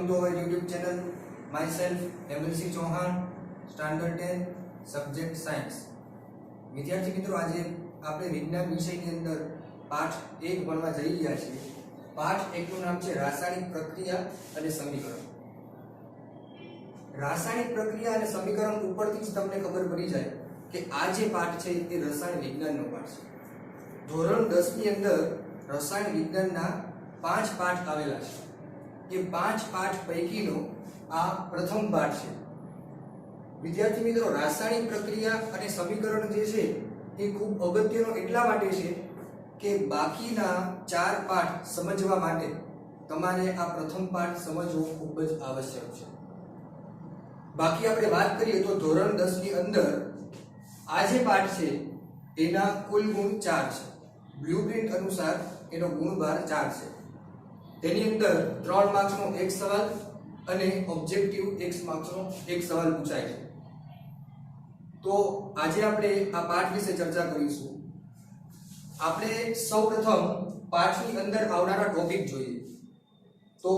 Welcome to our YouTube channel. Myself, MLC Chauhan, Standard 10, Subject Science. વિદ્યાર્થી મિત્રો, આજે આપણે વિજ્ઞાન વિષયની અંદર પાઠ 1 ભણવા જઈ રહ્યા છીએ. પાઠ 1 નું નામ છે રાસાયણિક પ્રક્રિયા અને સમીકરણ. રાસાયણિક પ્રક્રિયા અને સમીકરણ ઉપરથી જ તમને ખબર પડી જાય કે આ જે પાઠ છે એ રસાયણ વિજ્ઞાનનો પાઠ છે. ધોરણ 10 ની અંદર રસાયણ વિજ્ઞાનના 5 પાઠ આવેલા છે. એ 5 પાઠ પૈકીનો આ પ્રથમ પાઠ છે. વિદ્યાર્થી મિત્રો, રાસાયણિક પ્રક્રિયા અને સમીકરણ જે છે એ ખૂબ અગત્યનો એટલા માટે છે કે બાકીના 4 પાઠ સમજવા માટે તમારે આ પ્રથમ પાઠ સમજવો ખૂબ જ આવશ્યક છે. બાકી આપણે વાત કરીએ તો ધોરણ 10 ની અંદર આ જે પાઠ છે એના કુલ ગુણ 4 છે. બ્લુપ્રિન્ટ અનુસાર એનો ગુણભાર 4 છે. તેની અંદર 3 માર્ક્સનો એક સવાલ અને ઓબ્જેક્ટિવ 1 માર્ક્સનો એક સવાલ પૂછાય છે. તો આજે આપણે આ પાઠ વિશે ચર્ચા કરીશું. આપણે સૌપ્રથમ પાઠની અંદર આવનારા ટોપિક જોઈએ. તો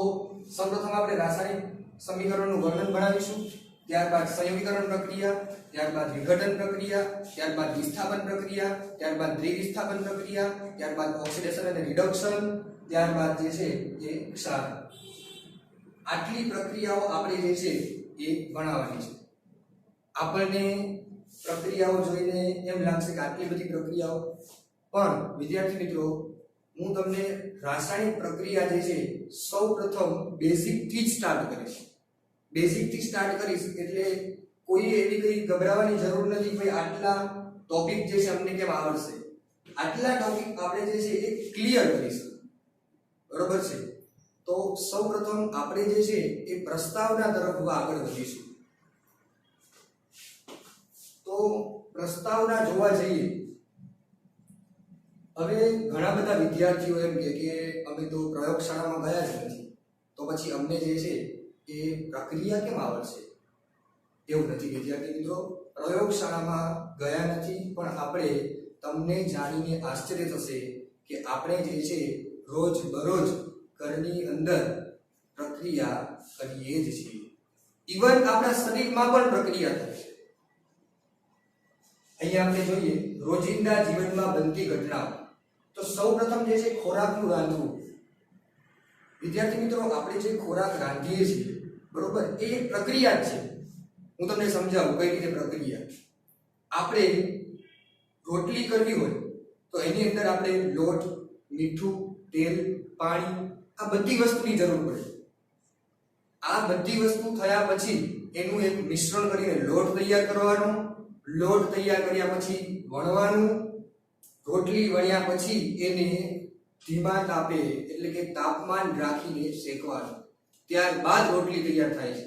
સૌપ્રથમ આપણે રાસાયણિક સમીકરણનું વર્ણન ભણાવીશું, ત્યારબાદ સંયોગીકરણ પ્રક્રિયા, ત્યારબાદ વિઘટન પ્રક્રિયા, ત્યારબાદ વિસ્થાપન પ્રક્રિયા, ત્યારબાદ દ્વિવિસ્થાપન પ્રક્રિયા, ત્યારબાદ ઓક્સિડેશન અને રિડક્શન, ત્યારબાદ જે છે એ ક્ષાર. આટલી પ્રક્રિયાઓ આપણે જે છે એ ભણાવવાની છે. આપણને પ્રક્રિયાઓ જોઈને એમ લાગશે કે આટલી બધી પ્રક્રિયાઓ, પણ વિદ્યાર્થી મિત્રો, હું તમને રાસાયણિક પ્રક્રિયા જે છે સૌપ્રથમ બેઝિક થી જ સ્ટાર્ટ કરીશ. બેઝિક થી સ્ટાર્ટ કરીશ એટલે કોઈ એવી કઈ ગભરાવાની જરૂર નથી કે આટલા ટોપિક જે છે અમને કેમ આવડશે. આટલા ટોપિક આપણે જે છે એ ક્લિયર કરીશું. બરોબર છે? તો સૌપ્રથમ આપણે જે છે એ પ્રસ્તાવના તરફ આગળ વધીશું. તો પ્રસ્તાવના જોવા જઈએ, હવે ઘણા બધા વિદ્યાર્થીઓ એમ કે અમે તો પ્રયોગશાળામાં ગયા જ નથી, તો પછી અમને જે છે એ પ્રક્રિયા કેમ આવડશે? એવું નથી વિદ્યાર્થી મિત્રો, પ્રયોગશાળામાં ગયા નથી, પણ આપણે તમને જાણીને આશ્ચર્ય થશે કે આપણે જે છે રોજ બરોજ ઘરની અંદર પ્રક્રિયા કરીએ જ છીએ. ઇવન આપણા શરીરમાં પણ પ્રક્રિયા થાય છે. અહીંયા આપણે જોઈએ રોજિંદા જીવનમાં બનતી ઘટનાઓ. તો સૌપ્રથમ જે છે ખોરાકનું રાંધવું. વિદ્યાર્થી મિત્રો, આપણે જે ખોરાક રાંધીએ છીએ, બરોબર, એ એક પ્રક્રિયા જ છે. હું તમને સમજાવું કઈ રીતે પ્રક્રિયા. આપણે રોટલી કરવી હોય તો એની અંદર આપણે લોટ, મીઠું, તેલ, પાણી, આ બધી વસ્તુની જરૂર પડે. આ બધી વસ્તુ થયા પછી એનું એક મિશ્રણ કરીને લોટ તૈયાર કરવાનો. લોટ તૈયાર કર્યા પછી વણવાનું. રોટલી વણ્યા પછી એને ધીમા તાપે એટલે કે તાપમાન રાખીને શેકવાનું. ત્યારબાદ રોટલી તૈયાર થાય છે.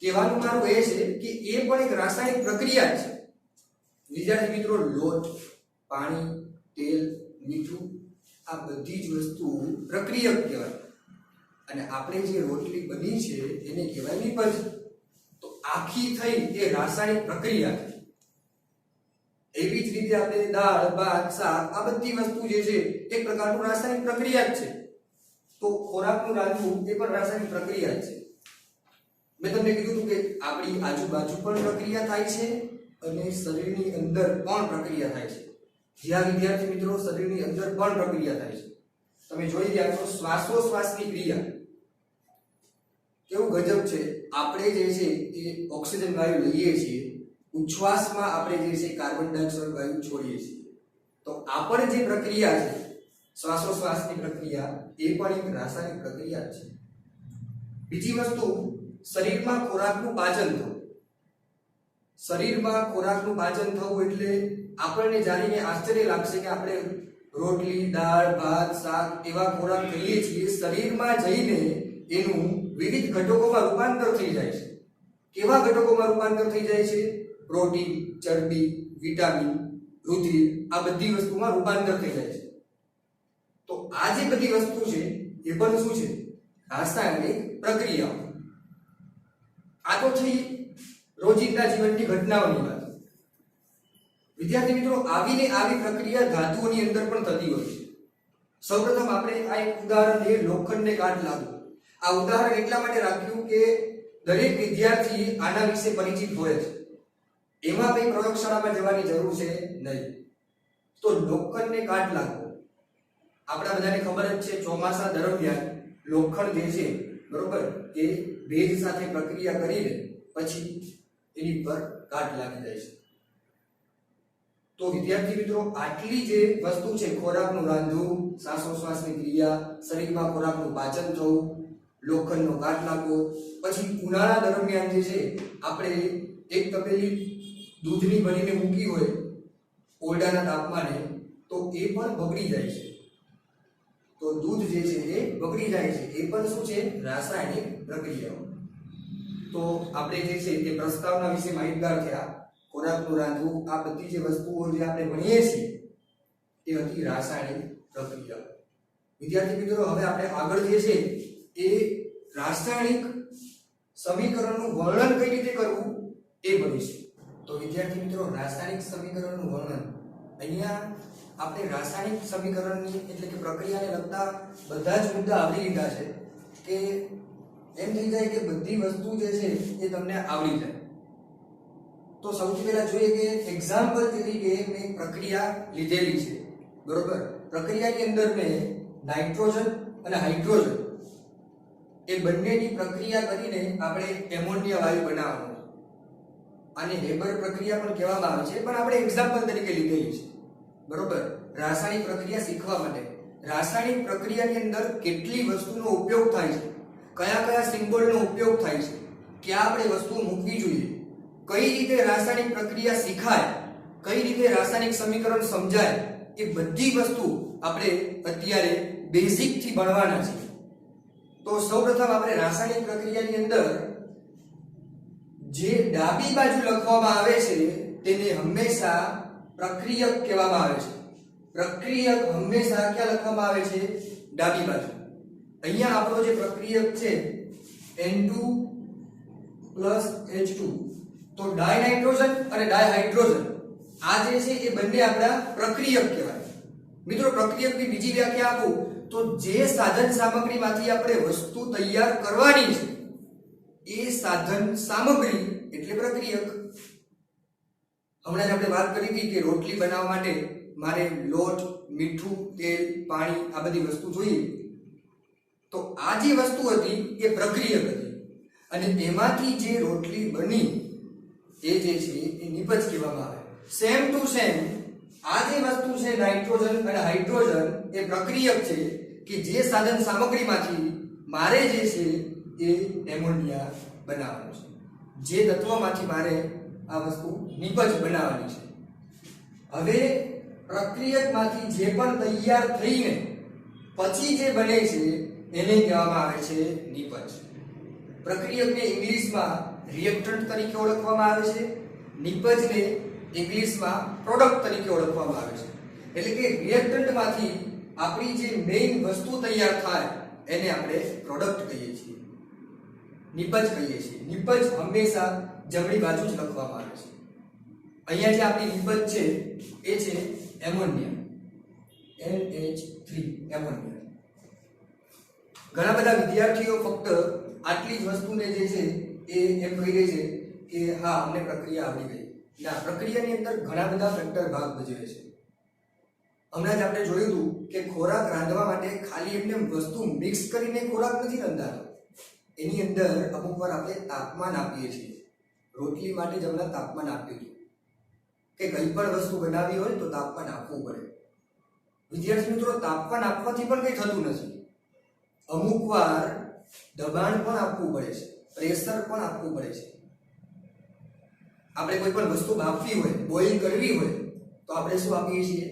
કહેવાનું મારું એ છે કે એ પણ એક રાસાયણિક પ્રક્રિયા છે. વિદ્યાર્થી મિત્રો, લોટ, પાણી, તેલ, મીઠું, આ બધી જ વસ્તુ પ્રક્રિયક કહેવાય. અને આપણે જે રોટલી બની છે એને કહેવાય નિપજ. તો આખી થઈ એ રાસાયણિક પ્રક્રિયા છે. એવી જ રીતે આપણે દાળ, ભાત, શાક, આ બધી વસ્તુ જે છે એક પ્રકારનું રાસાયણિક પ્રક્રિયા જ છે. તો ખોરાકનું રાંધવું એ પણ રાસાયણિક પ્રક્રિયા જ છે. મેં તમને કીધું હતું કે આપણી આજુબાજુ પણ પ્રક્રિયા થાય છે અને શરીરની અંદર પણ પ્રક્રિયા થાય છે. જ્યાં વિદ્યાર્થી મિત્રો શરીરની અંદર પણ પ્રક્રિયા થાય છે. તમે જોઈ રહ્યા છો શ્વાસોશ્વાસની ક્રિયા કેવું ગજબ છે. આપણે જે છે એ ઓક્સિજન વાયુ લઈએ છીએ, ઉચ્છ્વાસમાં આપણે જે છે કાર્બન ડાયોક્સાઇડ વાયુ છોડીએ છીએ. તો આ પણ જે પ્રક્રિયા છે શ્વાસોશ્વાસની પ્રક્રિયા, એ પણ એક રાસાયણિક પ્રક્રિયા છે. બીજી વસ્તુ, શરીરમાં ખોરાકનું પાચન થવું. શરીરમાં ખોરાકનું પાચન થવું એટલે આપણને જાણીને આશ્ચર્ય લાગશે કે આપણે રોટલી, દાળ, ભાત, શાક એવા ખોરાક ખાઈએ છીએ. શરીરમાં જઈને એનું વિવિધ ઘટકોમાં રૂપાંતર થઈ જાય છે. કેવા ઘટકોમાં રૂપાંતર થઈ જાય છે? પ્રોટીન, ચરબી, વિટામિન, રુધિર, આ બધી વસ્તુમાં રૂપાંતર થઈ જાય છે. તો આ જે બધી વસ્તુ છે એ પણ શું છે? રાસાયણિક પ્રક્રિયાઓ. આ તો થઈ રોજિંદા જીવનની ઘટનાઓની વાત. વિદ્યાર્થી મિત્રો, આવી પ્રક્રિયા ધાતુઓની અંદર પણ થતી હોય છે. સૌપ્રથમ આપણે આ એક ઉદાહરણ લઈએ, લોખંડને કાટ લાગવું. આ ઉદાહરણ એટલા માટે રાખ્યું કે દરેક વિદ્યાર્થી આના વિશે પરિચિત હોય છે, એમાં કઈ પ્રયોગશાળામાં જવાની જરૂર છે નહીં. તો લોખંડને કાટ લાગવો, આપણા બધાને ખબર જ છે ચોમાસા દરમિયાન લોખંડ જે છે બરોબર એ ભેજ સાથે પ્રક્રિયા કરીને પછી એની પર કાટ લાગી જાય છે. તો વિદ્યાર્થી મિત્રો આટલી જે વસ્તુ છે, ખોરાકનું રાંધવું, શ્વાસોશ્વાસની ક્રિયા, શરીરમાં ખોરાકનું પાચન થવું, લોખંડનો કાટ લાગવો, પછી ઉનાળા દરમિયાન જે છે આપણે એક તપેલી દૂધની ભરીને મૂકી હોય ઓરડાના તાપમાને તો એ પણ બગડી જાય છે. તો દૂધ જે છે એ બગડી જાય છે, એ પણ શું છે? રાસાયણિક પ્રક્રિયાઓ. તો આપણે જે છે એ પ્રસ્તાવના વિશે માહિતગાર થયા. ખોરાકનું રાંધવું, આ બધી જે વસ્તુઓ જે આપણે ભણીએ છીએ એ હતી રાસાયણિક પ્રક્રિયા. વિદ્યાર્થી મિત્રો હવે આપણે આગળ જે છે એ રાસાયણિક સમીકરણનું વર્ણન કઈ રીતે કરવું એ ભણીશું. તો વિદ્યાર્થી મિત્રો રાસાયણિક સમીકરણનું વર્ણન, અહીંયા આપણે રાસાયણિક સમીકરણની એટલે કે પ્રક્રિયાને લગતા બધા જ મુદ્દા આવડી લીધા છે કે એમ થઈ જાય કે બધી વસ્તુ જે છે એ તમને આવડી જાય. તો સૌથી પહેલા જોઈએ કે એક્ઝામ્પલ તરીકે મેં પ્રક્રિયા લીધેલી છે બરોબર. પ્રક્રિયાની અંદર મેં નાઇટ્રોજન અને હાઇડ્રોજન એ બંનેની પ્રક્રિયા કરીને આપણે એમોનિયા વાયુ બનાવવાનો. આને હેબર પ્રક્રિયા પણ કહેવામાં આવે છે, પણ આપણે એક્ઝામ્પલ તરીકે લીધેલી છે બરોબર. રાસાયણિક પ્રક્રિયા શીખવા માટે રાસાયણિક પ્રક્રિયાની અંદર કેટલી વસ્તુનો ઉપયોગ થાય છે, કયા કયા સિમ્બોલનો ઉપયોગ થાય છે, ક્યાં આપણે વસ્તુ મૂકવી જોઈએ, કઈ રીતે રાસાયણિક પ્રક્રિયા શીખાય, કઈ રીતે રાસાયણિક સમીકરણ સમજાય, એ બધી વસ્તુ આપણે અત્યારે બેઝિક થી ભણવાના છે. તો સૌપ્રથમ આપણે રાસાયણિક પ્રક્રિયાની અંદર જે ડાબી બાજુ લખવામાં આવે છે તેને હંમેશા પ્રક્રિયક કહેવામાં આવે છે. પ્રક્રિયક હંમેશા ક્યાં લખવામાં આવે છે? ડાબી બાજુ. અહીંયા આપણો જે પ્રક્રિયક છે N2+H2, તો ડાયનાઇટ્રોજન અને ડાયહાઇડ્રોજન આ જે છે એ બંને આપણા પ્રક્રિયક કહેવાય. મિત્રો પ્રક્રિયકની બીજી વ્યાખ્યા આપું તો જે સાધન સામગ્રીમાંથી આપણે વસ્તુ તૈયાર કરવાની છે એ સાધન સામગ્રી એટલે પ્રક્રિયક. હમણાં જ આપણે વાત કરી હતી કે રોટલી બનાવવા માટે મારે લોટ, મીઠું, તેલ, પાણી આ બધી વસ્તુ જોઈએ. તો આ જે વસ્તુ હતી એ પ્રક્રિયક હતી અને એમાંથી જે રોટલી બની એ જે છે એ નિપજ કહેવામાં આવે. સેમ ટુ સેમ આ જે વસ્તુ છે નાઇટ્રોજન અને હાઇડ્રોજન એ પ્રક્રિયક છે કે જે સાધન સામગ્રીમાંથી મારે જે છે એ એમોનિયા બનાવવાનું છે, જે તત્વમાંથી મારે આ વસ્તુ નિપજ બનાવવાની છે. હવે પ્રક્રિયકમાંથી જે પણ તૈયાર થઈને પછી જે બને છે એને કહેવામાં આવે છે નિપજ. પ્રક્રિયકને ઇંગ્લિશમાં રિએક્ટન્ટ તરીકે ઓળખવામાં આવે છે, નિપજને ઇંગ્લિશમાં પ્રોડક્ટ તરીકે ઓળખવામાં આવે છે. એટલે કે રિએક્ટન્ટમાંથી આપણી જે મેઇન વસ્તુ તૈયાર થાય એને આપણે પ્રોડક્ટ કહીએ છીએ, નિપજ કહીએ છીએ. નિપજ હંમેશા જમણી બાજુ જ લખવામાં આવે છે. અહીંયા જે આપણી નિપજ છે એ છે એમોનિયા, NH3 એમોનિયા. ઘણા બધા વિદ્યાર્થીઓ ફક્ત આટલી જ વસ્તુને જે છે એ એમ કહી દે છે કે હા અમને પ્રક્રિયા આવડી ગઈ. ના, પ્રક્રિયાની અંદર ઘણા બધા ફેક્ટર ભાગ ભજવે છે. હમણાં જ આપણે જોયું હતું કે ખોરાક રાંધવા માટે ખાલી એમને વસ્તુ મિક્સ કરીને ખોરાક નથી રંધાતો. એની અંદર અમુક વાર આપણે તાપમાન આપીએ છીએ. રોટલી માટે જ હમણાં તાપમાન આપ્યું હતું કે કઈ પણ વસ્તુ બનાવી હોય તો તાપમાન આપવું પડે. વિદ્યાર્થી મિત્રો તાપમાન આપવાથી પણ કંઈ થતું નથી. અમુક વાર દબાણ પણ આપવું પડે છે, પ્રેશર પણ આપવું પડે છે. આપણે કોઈ પણ વસ્તુ બાફવી હોય, બોઇલ કરવી હોય તો આપણે શું આપીએ છીએ?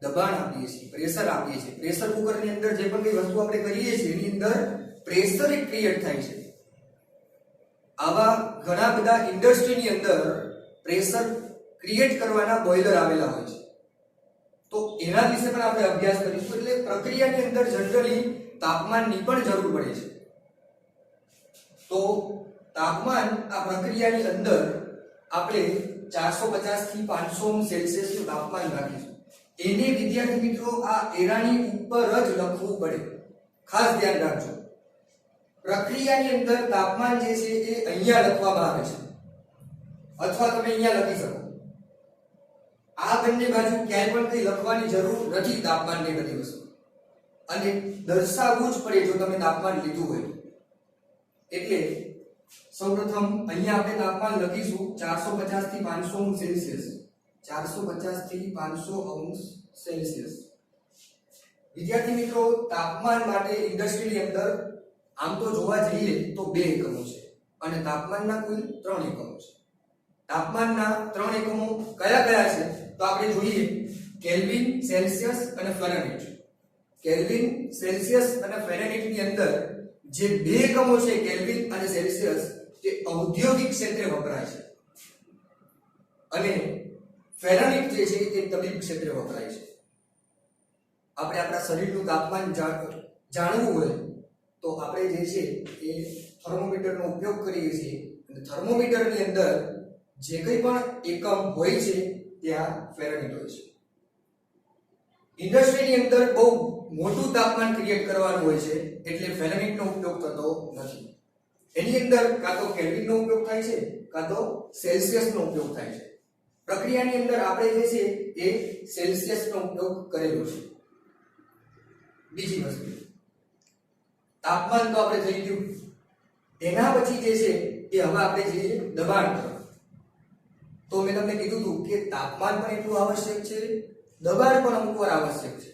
દબાણ આપીએ છીએ, પ્રેશર આપીએ છીએ. પ્રેશર કુકરની અંદર જે પણ કઈ વસ્તુ આપણે કરીએ છીએ એની અંદર પ્રેશર ક્રિએટ થાય છે. આવા ઘણા બધા ઇન્ડસ્ટ્રીની અંદર પ્રેશર ક્રિએટ કરવાના બોઇલર આવેલા હોય છે. તો એના વિશે પણ આપણે અભ્યાસ કરીશું. એટલે પ્રક્રિયાની અંદર જનરલી તાપમાનની પણ જરૂર પડે છે. તો તાપમાન આ પ્રક્રિયાની અંદર આપણે 450 થી 500 સેલ્સિયસ નું તાપમાન રાખીશું. એને વિદ્યાર્થી મિત્રો આ એરાની ઉપર જ લખવું પડે, ખાસ ધ્યાન રાખજો. પ્રક્રિયાની અંદર તાપમાન જે છે એ અહીંયા લખવામાં આવે છે અથવા તમે અહીંયા લખી શકો. આ બંને બાજુ ક્યાંય પણ કંઈ લખવાની જરૂર નથી તાપમાનની બધી વસ્તુ, અને દર્શાવવું જ પડે જો તમે તાપમાન લીધું હોય. એટલે સૌપ્રથમ અહીંયા આપણે તાપમાન લખીશું 450 થી 500 અંશ સેલ્સિયસ. 450 થી 500 અંશ સેલ્સિયસ. વિદ્યાર્થી મિત્રો, તાપમાન માટે ઇન્ડસ્ટ્રીની અંદર આમ તો જોવા જઈએ તો 2 એકમો છે અને તાપમાનના કુલ 3 એકમો છે. તાપમાનના 3 એકમો કયા કયા છે તો આપણે જોઈએ કેલ્વિન, સેલ્સિયસ અને ફેરનહીટ. કેલ્વિન, સેલ્સિયસ અને ફેરનહીટની અંદર જે 2 એકમો છે કેલ્વિન અને સેલ્સિયસ તે ઔદ્યોગિક ક્ષેત્રે વપરાય છે, અને ફેરનહીટ જે છે એ તબીબ ક્ષેત્રે વપરાય છે. આપણે આપણા શરીરનું તાપમાન જાણવું હોય તો આપણે જે છે એ થર્મોમીટરનો ઉપયોગ કરીએ છીએ, અને થર્મોમીટરની અંદર જે કંઈ પણ એકમ હોય છે ત્યાં ફેરનહીટ હોય છે. ઇન્ડસ્ટ્રીની અંદર બહુ મોટું તાપમાન ક્રિએટ કરવાનું હોય છે એટલે ફેરનહીટનો ઉપયોગ થતો નથી. એની અંદર કાં તો કેલ્વિનનો ઉપયોગ થાય છે કાં તો સેલ્સિયસનો ઉપયોગ થાય છે. પ્રક્રિયાની અંદર આપણે જે છે એ સેલ્સિયસનો ઉપયોગ કરેલો છે. બીજી વસ્તુ, તાપમાન તો આપણે થઈ ગયું. એના પછી જે છે એ હવે આપણે જઈએ દબાણ તરફ. તો મેં તમને કીધું હતું કે તાપમાન પણ એટલું આવશ્યક છે, દબાણ પણ અમુક વાર આવશ્યક છે.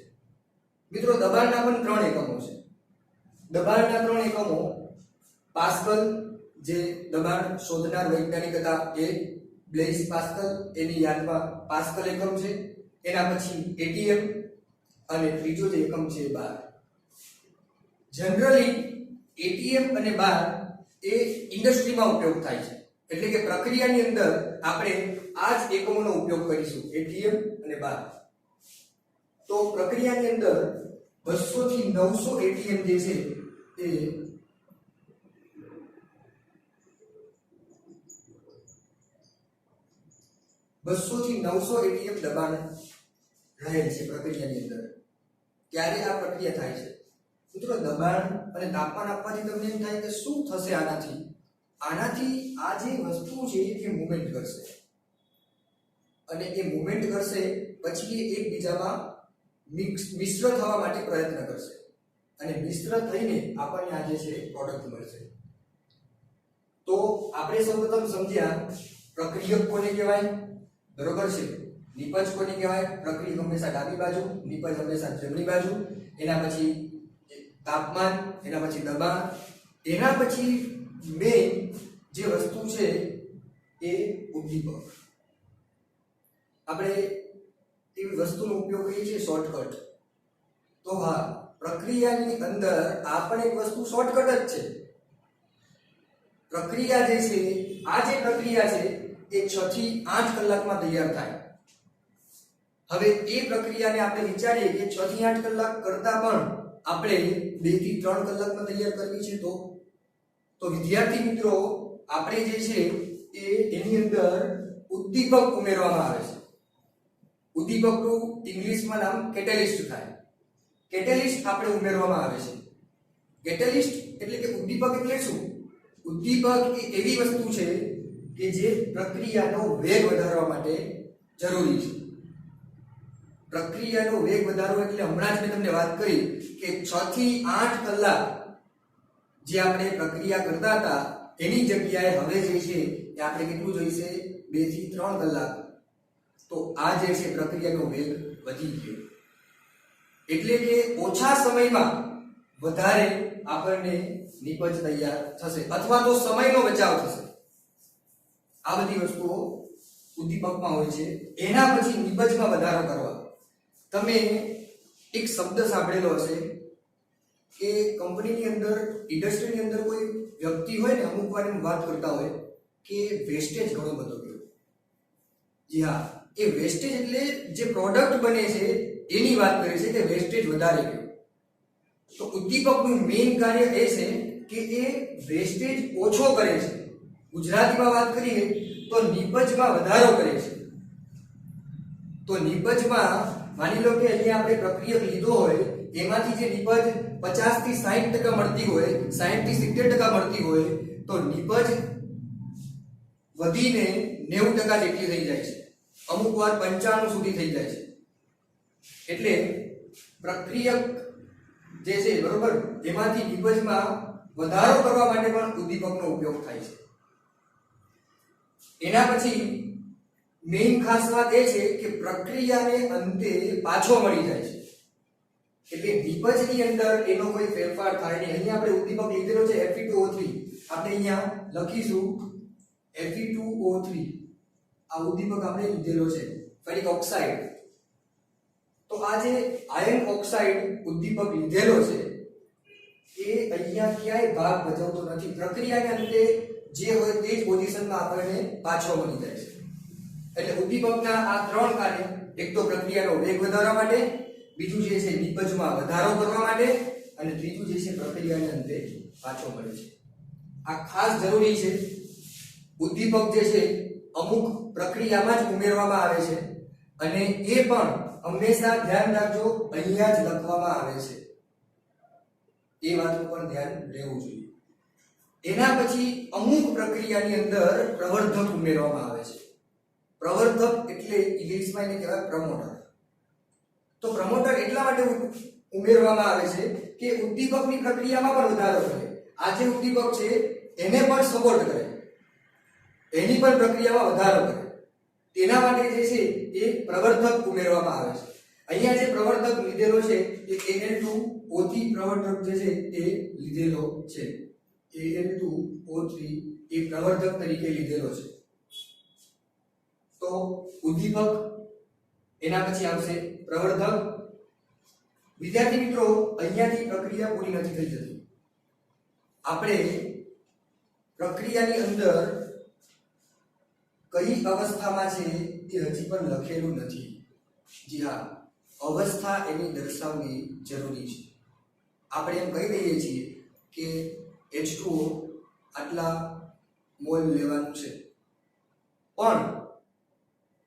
મિત્રો, દબાણના પણ 3 એકમો છે. દબાણના 3 એકમો પાસ્કલ, જે દબાણ શોધનાર વૈજ્ઞાનિક હતા એ બ્લેઇઝ પાસ્કલ, એની યાદમાં પાસ્કલ એકમ છે. એના પછી એટીએમ, અને ત્રીજો જે એકમ છે બાર. જનરલી એટીએમ અને બાર એ ઇન્ડસ્ટ્રીમાં ઉપયોગ થાય છે, એટલે કે પ્રક્રિયાની અંદર આપણે આ જ એકમોનો ઉપયોગ કરીશું, એટીએમ અને બાર. તો પ્રક્રિયાની અંદર 200 થી 900 એટીએમ જે છે એ 200 થી 900 એટીએમ દબાણ રહેલ છે પ્રક્રિયાની અંદર. ત્યારે આ પ્રક્રિયા થાય છે. મિત્રો, દબાણ અને તાપમાન આપવાથી તમને એમ થાય કે શું થશે આનાથી? આનાથી આ જે વસ્તુ છે એ મૂવમેન્ટ કરશે, અને એ મૂવમેન્ટ કરશે પછી એ એકબીજામાં મિશ્ર થવા માટે પ્રયત્ન કરશે, અને મિશ્ર થઈને આપણને આ જે છે પ્રોડક્ટ મળશે. તો આપણે સૌપ્રથમ સમજ્યા પ્રક્રિયક કોને કહેવાય, બરોબર છે. નિપજ કોને કહેવાય? પ્રક્રિયક હંમેશા ડાબી બાજુ, નિપજ હંમેશા જમણી બાજુ. એના પછી તાપમાન, એના પછી દબાણ, એના પછી મેઇન જે વસ્તુ છે એ ઉદ્દીપક. આપણે એવી વસ્તુનો ઉપયોગ કરીએ છીએ શોર્ટકટ. તો હા, પ્રક્રિયાની અંદર આ પણ એક વસ્તુ શોર્ટકટ જ છે. પ્રક્રિયા જે છે, આ જે પ્રક્રિયા છે એ 6 થી 8 કલાકમાં તૈયાર થાય. હવે એ પ્રક્રિયાને આપણે વિચારીએ કે 6 થી 8 કલાક કરતા પણ આપણે 2 થી 3 કલાકમાં તૈયાર કરવી છે. તો વિદ્યાર્થી મિત્રો, આપણે જે છે એની અંદર ઉદ્દીપક ઉમેરવામાં આવે છે. ઉદ્દીપકનું ઇંગ્લિશમાં નામ કેટેલિસ્ટ થાય. કેટેલિસ્ટ આપણે ઉમેરવામાં આવે છે. કેટેલિસ્ટ એટલે કે ઉદ્દીપક એટલે શું? ઉદ્દીપક એ એવી વસ્તુ છે કે જે પ્રક્રિયાનો વેગ વધારવા માટે જરૂરી છે. પ્રક્રિયાનો વેગ વધારવો એટલે હમણાં જ મેં તમને વાત કરી કે 6 થી 8 કલાક જે આપણે પ્રક્રિયા કરતા હતા એની જગ્યાએ હવે જે છે એ આપણે કેટલું જોઈશે? 2 થી 3 કલાક. તો આ જે છે પ્રક્રિયાનો વેગ વધી ગયો, એટલે કે ઓછા સમયમાં વધારે આપણને નિપજ તૈયાર થશે, અથવા તો સમયનો બચાવ થશે. આ બધી વસ્તુઓ ઉદ્દીપકમાં હોય છે. એના પછી નિપજમાં વધારો કરવા. તમે એક શબ્દ સાંભળેલો હશે કે કંપનીની અંદર, ઇન્ડસ્ટ્રીની અંદર કોઈ વ્યક્તિ હોય ને, અમુક વાર એમ વાત કરતા હોય કે વેસ્ટેજ ઘણો બધો ગયો. જી હા, એ વેસ્ટેજ એટલે જે પ્રોડક્ટ બને છે એની વાત કરે છે કે વેસ્ટેજ વધારે ગયો. તો ઉદ્દીપકનું મેઇન કાર્ય એ છે કે એ વેસ્ટેજ ઓછો કરે છે. ગુજરાતીમાં વાત કરીએ તો નિપજમાં વધારો કરે છે. તો નિપજમાં માની લો કે અહીંયા આપણે પ્રક્રિયક લીધો હોય, એમાંથી જે નિપજ 50 થી 60% મળતી હોય, 60 થી 70% મળતી હોય, તો નિપજ વધીને 90% જેટલી થઈ જાય છે, અમુક વાર 95 સુધી થઈ જાય છે. એટલે પ્રક્રિયક જે છે બરોબર, એમાંથી નિપજમાં વધારો કરવા માટે પણ ઉદ્દીપકનો ઉપયોગ થાય છે. એના પછી મેઇન ખાસ વાત એ છે કે પ્રક્રિયાને અંતે પાછો મળી જાય છે. એટલે નિપજની અંદર એનો કોઈ ફેરફાર થાય નહીં. અહીંયા આપણે ઉદ્દીપક લીધેલો છે Fe2O3, આપણે અહીંયા લખીશું Fe2O3. આ ઉદ્દીપક આપણે લીધેલો છે ફેરિક ઓક્સાઇડ. તો આ જે આયર્ન ઓક્સાઇડ ઉદ્દીપક લીધેલો છે એ અહીંયા ક્યાંય ભાગ ભજવતો નથી. પ્રક્રિયાને અંતે જે હોય તે જ પોઝિશનમાં આપણને પાછો મળી જાય છે. એટલે ઉદ્દીપકના આ ત્રણ કાર્ય, એક તો પ્રક્રિયાનો વેગ વધારવા માટે, બીજું જે છે નિપજમાં વધારો કરવા માટે, અને ત્રીજું જે છે પ્રક્રિયાને અંતે પાછો મળે છે. આ ખાસ જરૂરી છે. ઉદ્દીપક જે છે અમુક પ્રક્રિયામાં જ ઉમેરવામાં આવે છે, અને એ પણ હંમેશા ધ્યાન રાખજો અહીંયા જ લખવામાં આવે છે. એ વાતનું પણ ધ્યાન રહેવું જોઈએ. એના પછી અમુક પ્રક્રિયાની અંદર પ્રવર્ધક ઉમેરવામાં આવે છે. પ્રવર્ધક એટલે ઇંગ્લિશમાં એને કહેવાય પ્રમોટર. તો પ્રમોટર એટલા માટે ઉમેરવામાં આવે છે કે ઉદ્દીપકની પ્રક્રિયામાં પણ વધારો કરે. આ જે ઉદ્દીપક છે એને પણ સપોર્ટ કરે, એની પણ પ્રક્રિયામાં વધારો કરે. તેના માટે જે છે એ પ્રવર્ધક ઉમેરવામાં આવે છે. અહીંયા જે પ્રવર્ધક લીધેલો છે એ Al2O3 પ્રવર્ધક જે છે એ લીધેલો છે. Al2O3 એ પ્રવર્ધક તરીકે લીધેલો છે. તો ઉદ્દીપક, એના પછી આવશે પ્રવર્ધક. વિદ્યાર્થી મિત્રો, અહીંયાથી પ્રક્રિયા પૂરી નથી થઈ જતી. આપણે પ્રક્રિયાની અંદર કઈ અવસ્થામાં છે એ હજી પણ લખેલું નથી. જી હા, અવસ્થા એની દર્શાવવી જરૂરી છે. આપણે એમ કહી દઈએ છીએ કે H2O આટલા મોલ લેવાનું છે, પણ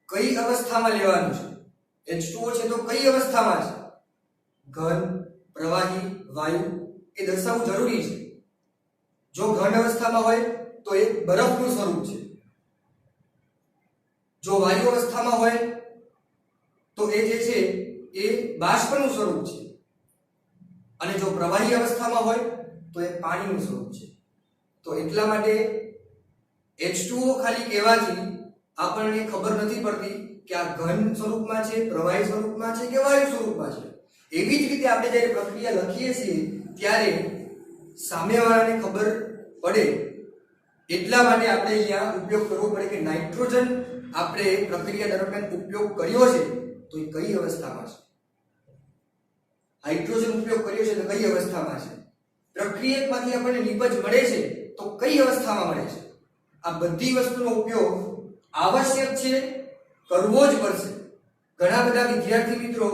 કઈ અવસ્થામાં લેવાનું છે? H2O છે તો કઈ અવસ્થામાં છે? ઘન, પ્રવાહી, વાયુ, એ દર્શાવવું જરૂરી છે. જો ઘન અવસ્થામાં હોય તો એ બરફનું સ્વરૂપ છે. જો વાયુ અવસ્થામાં હોય તો એ જે છે એ બાષ્પનું સ્વરૂપ છે, અને જો પ્રવાહી અવસ્થામાં હોય તો એ પાણીનું સ્વરૂપ છે. તો એટલા માટે H2O ખાલી કહેવાથી આપણને ખબર નથી પડતી કે આ ઘન સ્વરૂપમાં છે, પ્રવાહી સ્વરૂપમાં છે કે વાયુ સ્વરૂપમાં છે. એવી જ રીતે આપણે જ્યારે પ્રક્રિયા લખીએ છીએ ત્યારે સામેવાળાને ખબર પડે એટલા માટે આપણે અહીંયા ઉપયોગ કરવો પડે કે નાઇટ્રોજન આપણે પ્રક્રિયા દરમિયાન ઉપયોગ કર્યો છે તો એ કઈ અવસ્થામાં છે? હાઇડ્રોજન ઉપયોગ કર્યો છે તો કઈ અવસ્થામાં છે? પ્રક્રિયકમાંથી આપણને નિપજ મળે છે તો કઈ અવસ્થામાં મળે છે? આ બધી વસ્તુનો ઉપયોગ આવશ્યક છે, કરવો જ પડશે. ઘણા બધા વિદ્યાર્થી મિત્રો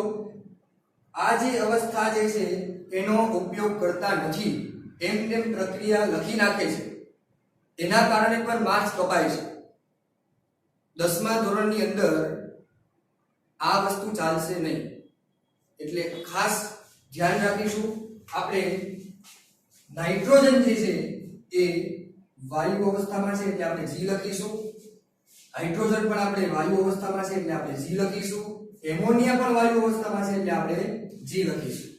આ જે અવસ્થા જે છે એનો ઉપયોગ કરતા નથી, એમ તેમ પ્રક્રિયા લખી નાખે છે. એના કારણે પણ માર્ક્સ કપાય છે. 10મા ધોરણની અંદર આ વસ્તુ ચાલશે નહીં. એટલે ખાસ ધ્યાન રાખીશું. આપણે નાઇટ્રોજન જે છે એ વાયુ અવસ્થામાં છે એટલે આપણે G લખીશું. હાઇડ્રોજન પણ આપણે વાયુ અવસ્થામાં છે એટલે આપણે G લખીશું. એમોનિયા પણ વાયુ અવસ્થામાં છે એટલે આપણે G લખીશું.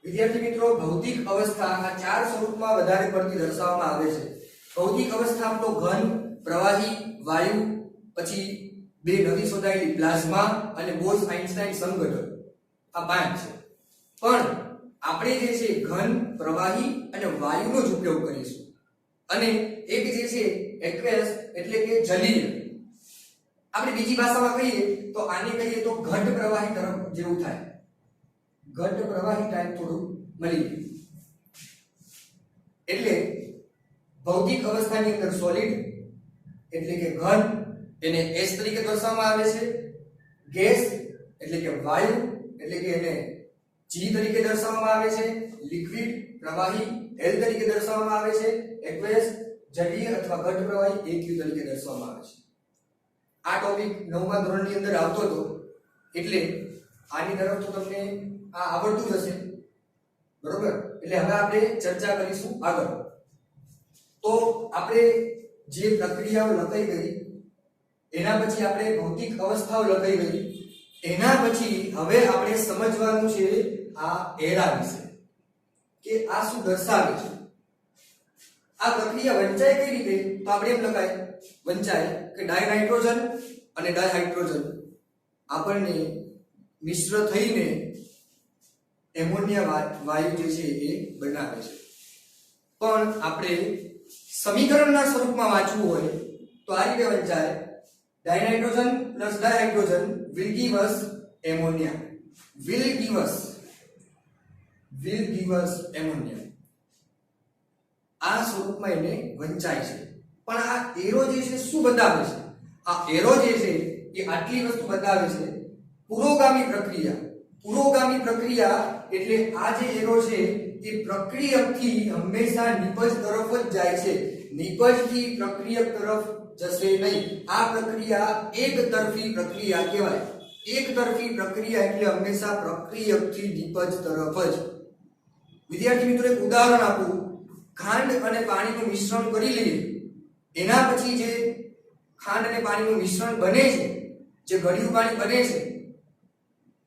વિદ્યાર્થી મિત્રો, ભૌતિક અવસ્થા આ ચાર સ્વરૂપમાં વધારે પડતી દર્શાવવામાં આવે છે. ભૌતિક અવસ્થામાં તો ઘન, પ્રવાહી, વાયુ, પછી બે નવી શોધાયેલી પ્લાઝ્મા અને બોઝ-આઇન્સ્ટાઇન સંઘટન, આ પાંચ છે. પણ આપણે જે છે ઘન, પ્રવાહી અને વાયુનો જ ઉપયોગ કરીશું. અને એક જે છે એક્વેસ એટલે કે જલીય. આપણે બીજી ભાષામાં કહીએ તો આને કહીએ તો ઘટ પ્રવાહી તરફ જેવું થાય. ઘટ પ્રવાહી ટાઈપ થોડું મળી ગયું. એટલે ભૌતિક અવસ્થાની અંદર સોલિડ એટલે કે ઘન, એને S તરીકે દર્શાવવામાં આવે છે. ગેસ એટલે કે વાયુ એટલે કે એને G તરીકે દર્શાવવામાં આવે છે. લિક્વિડ પ્રવાહી L તરીકે દર્શાવવામાં આવે છે. એક્વેસ જલીય અથવા ઘટ પ્રવાહી AQ તરીકે દર્શાવવામાં આવે છે. આ ટોપિક 9મા ધોરણની અંદર આવતો હતો એટલે આની તરફ તો તમને આ આવડતું જ હશે, બરોબર? એટલે હવે આપણે ચર્ચા કરીશું આગળ. તો આપણે જે પ્રક્રિયાઓ લખાઈ ગઈ એના પછી આપણે ભૌતિક અવસ્થાઓ લખાઈ ગઈ, એના પછી હવે આપણે સમજવાનું છે આ એરા વિશે કે આ શું દર્શાવે છે. આ પ્રક્રિયા વંચાય કઈ રીતે? તો આપણે એમ લખાય વંચાય કે ડાયનાઇટ્રોજન અને ડાયહાઇડ્રોજન આપણને મિશ્ર થઈને એમોનિયા વાયુ જે છે એ બનાવે છે. પણ આપણે સમીકરણના સ્વરૂપમાં વાંચવું હોય તો આ રીતે વંચાય dinitrogen plus dihydrogen will give us ammonia, will give us ammonia. આ સ્વરૂપમાં એને વંચાય છે. પણ આ એરો જે છે શું બતાવે છે? આ એરો જે છે એ આટલી વસ્તુ બતાવે છે પુરોગામી પ્રક્રિયા. પુરોગામી પ્રક્રિયા એટલે આ જે એરો છે એ પ્રક્રિયકથી હંમેશા નિપજ તરફ જ જાય છે, નિપજથી પ્રક્રિયક તરફ જશે નહીં. આ પ્રક્રિયા એક તરફી પ્રક્રિયા કહેવાય. એક તરફી પ્રક્રિયા એટલે હંમેશા પ્રક્રિયકથી નિપજ તરફ જ. વિદ્યાર્થી મિત્રો એક ઉદાહરણ આપું. ખાંડ અને પાણીનું મિશ્રણ કરી લઈએ, એના પછી જે ખાંડ અને પાણીનું મિશ્રણ બને છે, જે ગળ્યું પાણી બને છે,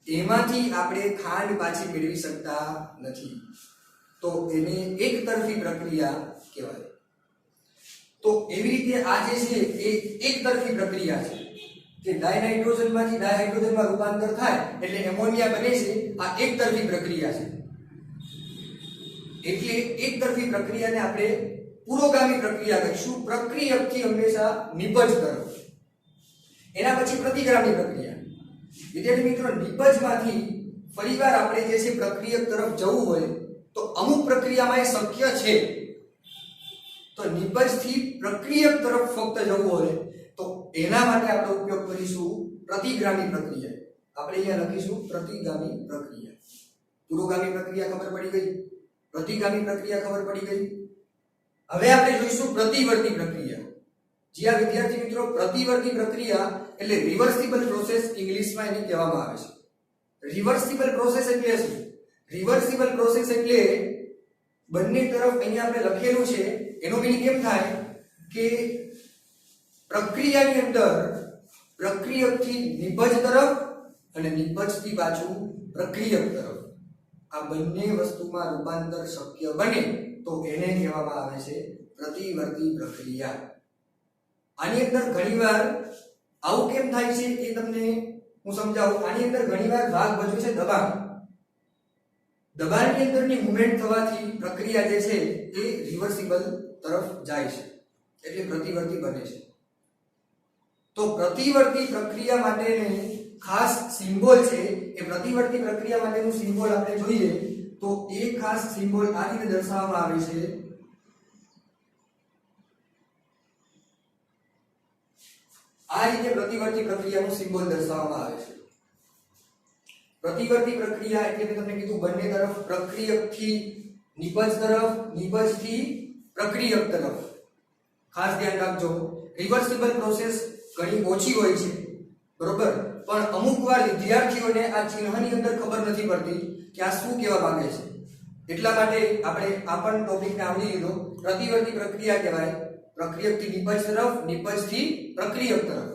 એમાંથી આપણે ખાંડ પાછી મેળવી શકતા નથી. તો એને એક તરફી પ્રક્રિયા કહેવાય. તો એવી રીતે આ જે છે એ એક તરફી પ્રક્રિયા છે કે ડાયનાઇટ્રોજનમાંથી ડાયહાઇડ્રોજનમાં રૂપાંતર થાય એટલે એમોનિયા બને છે. આ એક તરફી પ્રક્રિયા છે. એટલે એક તરફી પ્રક્રિયાને આપણે પુરોગામી પ્રક્રિયા કહીશું, પ્રક્રિયકથી હંમેશા નિપજ તરફ. એના પછી પ્રતિગામી પ્રક્રિયા. વિદ્યાર્થી મિત્રો નિપજમાંથી ફરીવાર આપણે જે છે પ્રક્રિયક તરફ જવું હોય તો અમુક પ્રક્રિયામાં એ શક્ય છે. તો નિપજથી પ્રક્રિયક તરફ ફક્ત જવું હોય તો એના માટે આપણે ઉપયોગ કરીશું પ્રતિગામી પ્રક્રિયા. આપણે અહીંયા લખીશું પ્રતિગામી પ્રક્રિયા. પુરોગામી પ્રક્રિયા ખબર પડી ગઈ, પ્રતિગામી પ્રક્રિયા ખબર પડી ગઈ. હવે આપણે જોઈશું પ્રતિવર્તી પ્રક્રિયા. જ્યાં વિદ્યાર્થી મિત્રો પ્રતિવર્તી પ્રક્રિયા એટલે રિવર્સિબલ પ્રોસેસ ઇંગ્લિશમાં એને કહેવામાં આવે છે. રિવર્સિબલ પ્રોસેસ એટલે શું? રિવર્સિબલ પ્રોસેસ એટલે બંને તરફ અહીંયા આપણે લખેલું છે એનો મીનિંગ એમ થાય કે પ્રક્રિયાની અંદર પ્રક્રિયકથી નિપજ તરફ અને નિપજથી પાછું પ્રક્રિયક તરફ આ બંને વસ્તુમાં રૂપાંતર શક્ય બને તો એને કહેવામાં આવે છે પ્રતિવર્તી પ્રક્રિયા. આની અંદર ઘણીવાર આવું કેમ થાય છે એ તમને હું સમજાવું. આની અંદર ઘણીવાર ભાગ ભજવે છે દબાણ. દબાણની અંદરની મૂવમેન્ટ થવાથી પ્રક્રિયા જે છે એ રિવર્સિબલ તરફ જાય છે એટલે પ્રતિવર્તી બને છે. તો પ્રતિવર્તી પ્રક્રિયા માટેને ખાસ સિમ્બોલ છે. એ પ્રતિવર્તી પ્રક્રિયા માટેનું સિમ્બોલ આપણે જોઈએ તો એ ખાસ સિમ્બોલ આ રીતે દર્શાવવામાં આવે છે. આ રીતે પ્રતિવર્તી પ્રક્રિયાનું સિમ્બોલ દર્શાવવામાં આવે છે. પ્રતિવર્તી પ્રક્રિયા એટલે મેં તમને કીધું બંને તરફ પ્રક્રિયકથી નિપજ તરફ, નિપજથી પ્રક્રિયક તરફ. ખાસ ધ્યાન રાખજો રિવર્સિબલ પ્રોસેસ ઘણી ઓછી હોય છે, બરોબર? પણ અમુક વાર વિદ્યાર્થીઓને આ ચિહ્નની અંદર ખબર નથી પડતી કે આ શું કહેવા માંગે છે. એટલા માટે આપણે આ પણ ટોપિકને આવડી લીધો. પ્રતિવર્તી પ્રક્રિયા કહેવાય પ્રક્રિયકથી નિપજ તરફ, નિપજથી પ્રક્રિયક તરફ.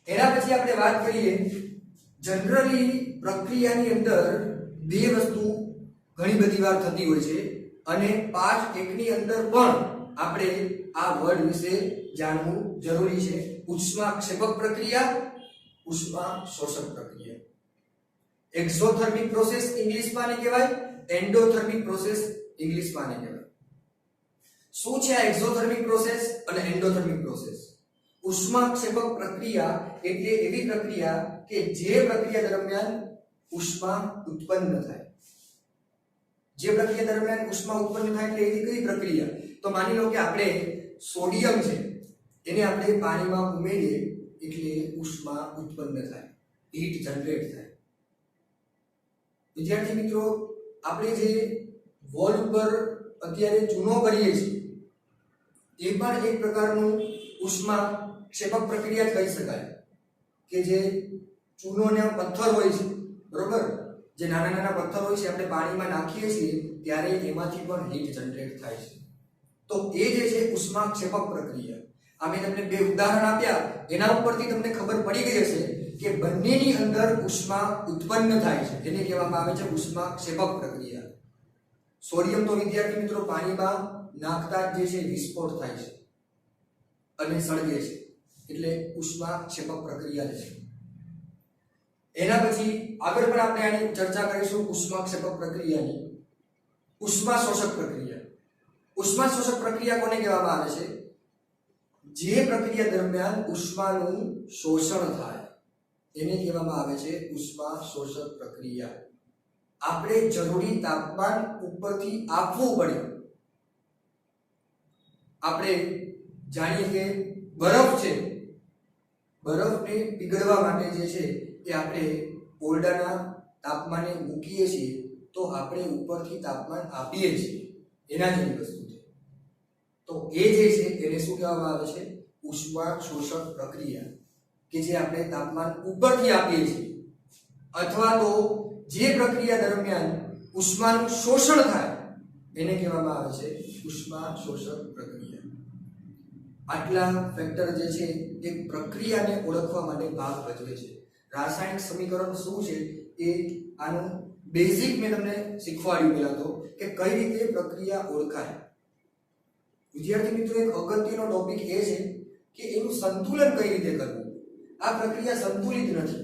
એના પછી આપણે વાત કરીએ જનરલી પ્રક્રિયાની અંદર બે વસ્તુ ઘણી બધી વાર થતી હોય છે અને પાઠ 1 ની અંદર પણ આપણે આ વર્ડ વિશે જાણવું જરૂરી છે. ઉષ્માક્ષેપક પ્રક્રિયા, ઉષ્મા શોષક પ્રક્રિયા. એક્ઝોથર્મિક પ્રોસેસ ઇંગ્લિશમાં ને કહેવાય, એન્ડોથર્મિક પ્રોસેસ ઇંગ્લિશમાં ને કહેવાય. શું છે આ એક્ઝોથર્મિક પ્રોસેસ અને એન્ડોથર્મિક પ્રોસેસ? ઉષ્માક્ષેપક પ્રક્રિયા એટલે એવી પ્રક્રિયા કે જે પ્રક્રિયા દરમિયાન ઉષ્મા ઉત્પન્ન થાય. જે પ્રક્રિયા દરમિયાન ઉષ્મા ઉત્પન્ન થાય એટલે એવી કઈ પ્રક્રિયા? તો માની લો કે આપણે સોડિયમ છે એને આપણે પાણીમાં ઉમેરીએ એટલે ઉષ્મા ઉત્પન્ન થાય, હીટ જનરેટ થાય. વિદ્યાર્થી મિત્રો આપણે જે વોલ ઉપર અત્યારે ચૂનો કરીએ છીએ એ પણ એક પ્રકારનું ઉષ્મા ક્ષેપક પ્રક્રિયા જ કહી શકાય કે જે ચૂનો ને પથ્થર હોય છે, બરોબર? જે નાના નાના પથ્થર હોય છે આપણે પાણીમાં નાખીએ છીએ ત્યારે એમાંથી પણ હીટ જનરેટ થાય છે. તો એ જે છે ઉષ્માક્ષેપક પ્રક્રિયા. આ મેં તમને બે ઉદાહરણ આપ્યા, એના ઉપરથી તમને ખબર પડી ગઈ હશે કે બંનેની અંદર ઉષ્મા ઉત્પન્ન થાય છે, જેને કહેવામાં આવે છે ઉષ્માક્ષેપક પ્રક્રિયા. સોડિયમ તો વિદ્યાર્થી મિત્રો પાણીમાં નાખતા જ જે છે વિસ્ફોટ થાય છે અને સળગે છે, એટલે ઉષ્માક્ષેપક પ્રક્રિયા છે. એના પછી આગળ પણ આપણે આની ચર્ચા કરીશું ઉષ્માક્ષેપક પ્રક્રિયાની. ઉષ્મા શોષક પ્રક્રિયા. ઉષ્મા શોષક પ્રક્રિયા કોને કહેવામાં આવે છે? જે પ્રક્રિયા દરમિયાન ઉષ્માનું શોષણ થાય એને કહેવામાં આવે છે ઉષ્મા શોષક પ્રક્રિયા. આપણે જરૂરી તાપમાન ઉપરથી આપવું પડે. આપણે જાણીએ કે બરફ છે, બરફને પીગળવા માટે જે છે એ આપણે ઓરડાના તાપમાને મૂકીએ છીએ તો આપણે ઉપરથી તાપમાન આપીએ છીએ, એના જેવી વસ્તુ છે. તો એ જે છે એને શું કહેવામાં આવે છે? ઉષ્મા શોષક પ્રક્રિયા, કે જે આપણે તાપમાન ઉપરથી આપીએ છીએ, અથવા તો જે પ્રક્રિયા દરમિયાન ઉષ્માનું શોષણ થાય એને કહેવામાં આવે છે ઉષ્મા શોષક પ્રક્રિયા. આટલા ફેક્ટર જે છે એ પ્રક્રિયાને ઓળખવા માટે ભાગ ભજવે છે. રાસાયણિક સમીકરણ શું છે એ આનું બેઝિક મેં તમને શીખવાડ્યું પહેલા તો, કે કઈ રીતે પ્રક્રિયા ઓળખાય. વિદ્યાર્થી મિત્રો, એક અગત્યનો ટોપિક એ છે કે એનું સંતુલન કઈ રીતે કરવું. આ પ્રક્રિયા સંતુલિત નથી,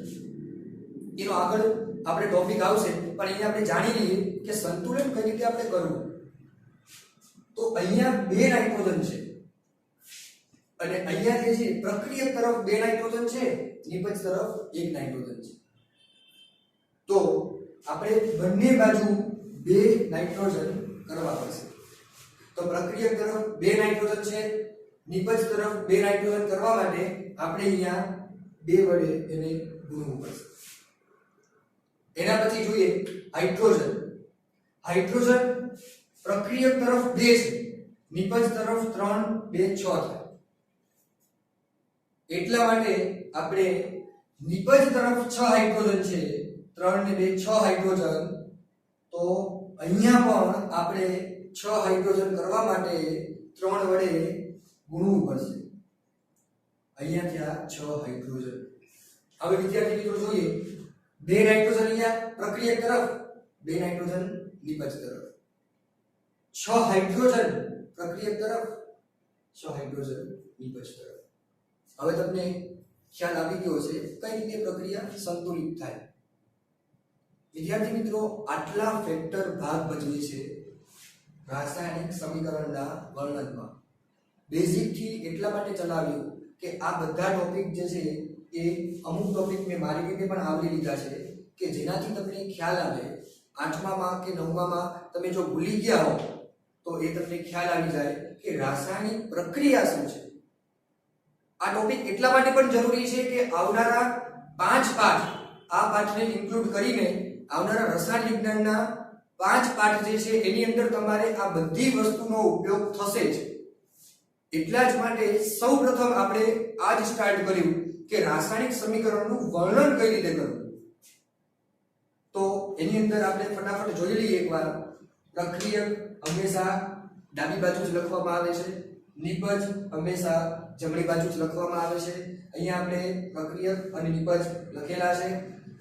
એનો આગળ આપણે ટોપિક આવશે, પણ અહીંયા આપણે જાણી લઈએ કે સંતુલન કઈ રીતે આપણે કરવું. તો અહીંયા બે નાઇટ્રોજન છે અને અહીંયા જે છે પ્રક્રિયક તરફ બે નાઇટ્રોજન છે, નિપજ તરફ એક નાઇટ્રોજન છે. તો આપણે બંને બાજુ બે નાઇટ્રોજન કરવા પડશે. તો પ્રક્રિયક તરફ બે નાઇટ્રોજન છે, નિપજ તરફ બે નાઇટ્રોજન કરવા માટે આપણે અહીંયા બે વડે એને ગુણવું પડશે. એના પછી જોઈએ હાઇડ્રોજન. હાઇડ્રોજન પ્રક્રિયક તરફ 2 છે, નિપજ તરફ 3 2 6 થાય. એટલા માટે આપણે નિપજ તરફ 6 હાઇડ્રોજન છે, 3 ને 2 6 હાઇડ્રોજન. તો અહીંયા પણ આપણે 6 હાઇડ્રોજન કરવા માટે 3 વડે ગુણવું પડશે. અહીંયા થયા 6 હાઇડ્રોજન. હવે વિદ્યાર્થી મિત્રો જોઈએ, 2 નાઇટ્રોજન અહીંયા પ્રક્રિયક તરફ, 2 નાઇટ્રોજન નિપજ તરફ, 6 હાઇડ્રોજન પ્રક્રિયક તરફ, 6 હાઇડ્રોજન નિપજ તરફ. હવે તમને ખ્યાલ આવી ગયો છે કઈ રીતે પ્રક્રિયા સંતુલિત થાય. વિદ્યાર્થી મિત્રો, આટલા ફેક્ટર ભાગ ભજવે છે રાસાયણિક સમીકરણના વર્ણનમાં. બેઝિક થી એટલા માટે ચલાવ્યું કે આ બધા ટોપિક જે છે એ અમુક ટોપિક મેં મારી રીતે પણ આવરી લીધા છે કે જેનાથી તમને ખ્યાલ આવે. 8મામાં કે 9મામાં તમે જો ભૂલી ગયા હો તો એ તમને ખ્યાલ આવી જાય કે રાસાયણિક પ્રક્રિયા શું છે. આ ટોપિક એટલા માટે પણ જરૂરી છે કે આવનારા 5 પાઠ, આ પાઠને ઇન્ક્લુડ કરીને આવનારા રસાયણ વિજ્ઞાનના 5 પાઠ જે છે એની અંદર તમારે આ બધી વસ્તુનો ઉપયોગ થશે જ. એટલા જ માટે સૌપ્રથમ આપણે આ જ સ્ટાર્ટ કર્યું કે રાસાયણિક સમીકરણનું વર્ણન કઈ રીતે કરવું. તો એની અંદર આપણે ફટાફટ જોઈ લઈએ એકવાર. પ્રક્રિયક હંમેશા ડાબી બાજુ જ લખવામાં આવે છે, નિપજ હંમેશા જમણી બાજુ જ લખવામાં આવે છે. અહીંયા આપણે પ્રક્રિયક અને નિપજ લખેલા છે.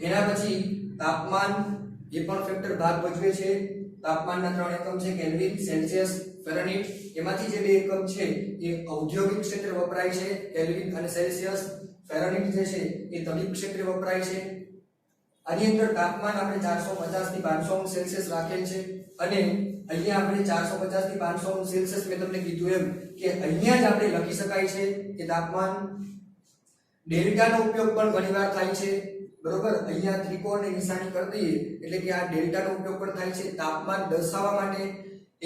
એના પછી તાપમાન, એ પણ ફેક્ટર ભાગ ભજવે છે. તાપમાનના 3 એકમ છે, કેલ્વિન, સેલ્સિયસ, ફેરનહીટ. એમાંથી જે 2 એકમ છે એ ઔદ્યોગિક ક્ષેત્રે વપરાય છે, કેલ્વિન અને સેલ્સિયસ. ફેરનહીટ જે છે એ તબીબ ક્ષેત્રે વપરાય છે. આની અંદર તાપમાન આપણે 450 થી 500 અંશ સેલ્સિયસ રાખેલ છે અને અહીંયા આપણે 450 થી 500 અંશ સેલ્સિયસ મેં તમને કીધું એમ કે અહીંયા જ આપણે લખી શકાય છે કે તાપમાન. ડેલ્ટાનો ઉપયોગ પણ ઘણીવાર થાય છે, બરોબર. અહીંયા ત્રિકોણની નિશાની કરી દઈએ એટલે કે આ ડેલ્ટાનો ઉપયોગ પણ થાય છે તાપમાન દર્શાવવા માટે.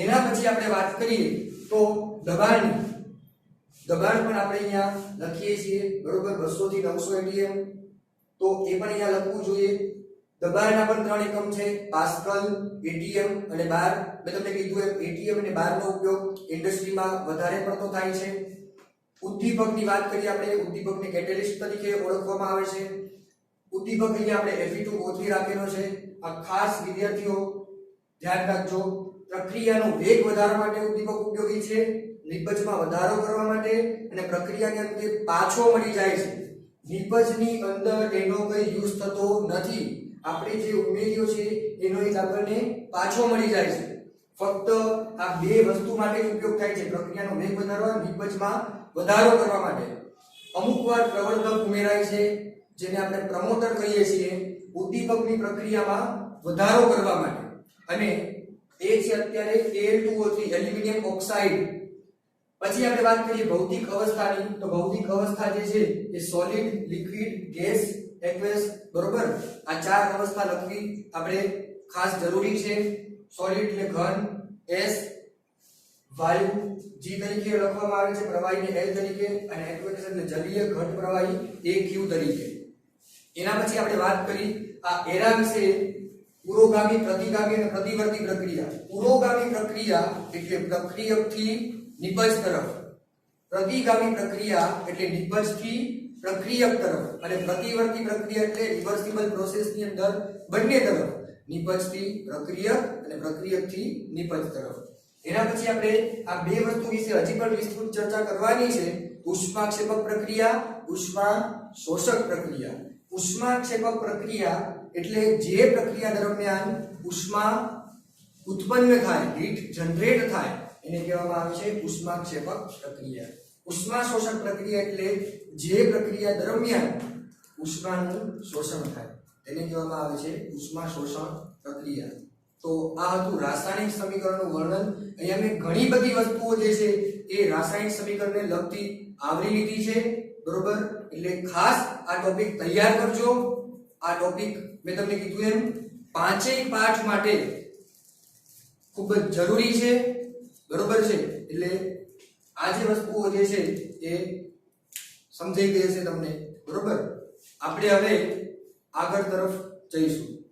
એના પછી આપણે વાત કરીએ તો દબાણની. દબાણ પણ આપણે અહીંયા લખીએ છીએ, બરોબર. 200 થી 900 atm. તો એ પણ અહીંયા લખવું જોઈએ. દબાણના પણ 3 એકમ છે, પાસ્કલ, atm અને બાર. મેં તમને કીધું એમ atm અને બારનો ઉપયોગ ઇન્ડસ્ટ્રીમાં વધારે પડતો થાય છે. ઉદ્દીપકની વાત કરીએ આપણે, ઉદ્દીપકને કેટેલિસ્ટ તરીકે ઓળખવામાં આવે છે. ઉદ્દીપક અહીંયા આપણે Fe2O3 રાખેલો છે. આ ખાસ વિદ્યાર્થીઓ ધ્યાન રાખજો. પ્રક્રિયાનો વેગ વધારવા માટે ઉદ્દીપક ઉપયોગી છે, નિપજમાં વધારો કરવા માટે અને પ્રક્રિયાને અંતે પાછો મળી જાય છે. નિપજની અંદર એનો કોઈ યુઝ થતો નથી. આપણે જે ઉમેર્યો છે એનો એક આપણને પાછો મળી જાય છે. ફક્ત આ બે વસ્તુ માટે ઉપયોગ થાય છે, પ્રક્રિયાનો વેગ વધારવા, નિપજમાં વધારો કરવા માટે. અમુકવાર પ્રવર્ધક ઉમેરાય છે જેને આપણે પ્રમોટર કહીએ છીએ ઉદ્દીપકની પ્રક્રિયામાં વધારો કરવા માટે. અને એ છે અત્યારે Al2O3 એલ્યુમિનિયમ ઓક્સાઇડ. પછી આપણે વાત કરીએ ભૌતિક અવસ્થાની. તો ભૌતિક અવસ્થા જે છે એ સોલિડ, લિક્વિડ, ગેસ, એક્વેસ, બરોબર. આ ચાર અવસ્થા લખવી આપણે ખાસ જરૂરી છે. સોલિડ એટલે ઘન, S વાયુ, G તરીકે લખવામાં આવે છે, પ્રવાહીને L તરીકે, અને એક્વેસ એટલે જલીય ઘટ પ્રવાહી એ Q તરીકે. એના પછી આપણે વાત કરી આ એરા વિશે. પુરોગામી, પ્રતિગામી અને પ્રતિવર્તી પ્રક્રિયા. પુરોગામી પ્રક્રિયા એટલે પ્રક્રિયકથી નિપજ તરફ. પ્રતિગામી પ્રક્રિયા એટલે નિપજથી પ્રક્રિયક તરફ. અને પ્રતિવર્તી પ્રક્રિયા એટલે રિવર્સિબલ પ્રોસેસની અંદર બંને તરફ, નિપજથી પ્રક્રિયક અને પ્રક્રિયકથી નિપજ તરફ. એના પછી આપણે આ બે વસ્તુ વિશે હજી પણ વિસ્તૃત ચર્ચા કરવાની છે. ઉષ્માક્ષેપક પ્રક્રિયા, ઉષ્મા શોષક પ્રક્રિયા. ઉષ્માક્ષેપક પ્રક્રિયા એટલે જે પ્રક્રિયા દરમિયાન ઉષ્મા ઉત્પન્ન થાય, હીટ જનરેટ થાય, એને કહેવામાં આવે છે ઉષ્માક્ષેપક પ્રક્રિયા. ઉષ્મા શોષક પ્રક્રિયા એટલે જે પ્રક્રિયા દરમિયાન ઉષ્માનું શોષણ થાય તેને કહેવામાં આવે છે ઉષ્મા શોષણ પ્રક્રિયા. તો આ હતું રાસાયણિક સમીકરણનું વર્ણન. અહીંયા મેં ઘણી બધી વસ્તુઓ જે છે એ રાસાયણિક સમીકરણને લગતી આવરી લીધી છે, બરોબર. એટલે ખાસ આ ટોપિક તૈયાર કરજો. આ ટોપિક મેં તમને કીધું એમ પાંચેય પાઠ માટે ખૂબ જ જરૂરી છે, બરોબર છે. એટલે આ જે વસ્તુઓ જે છે એ સમજાઈ ગઈ હશે તમને, બરોબર. આપણે હવે આગળ તરફ જઈશું.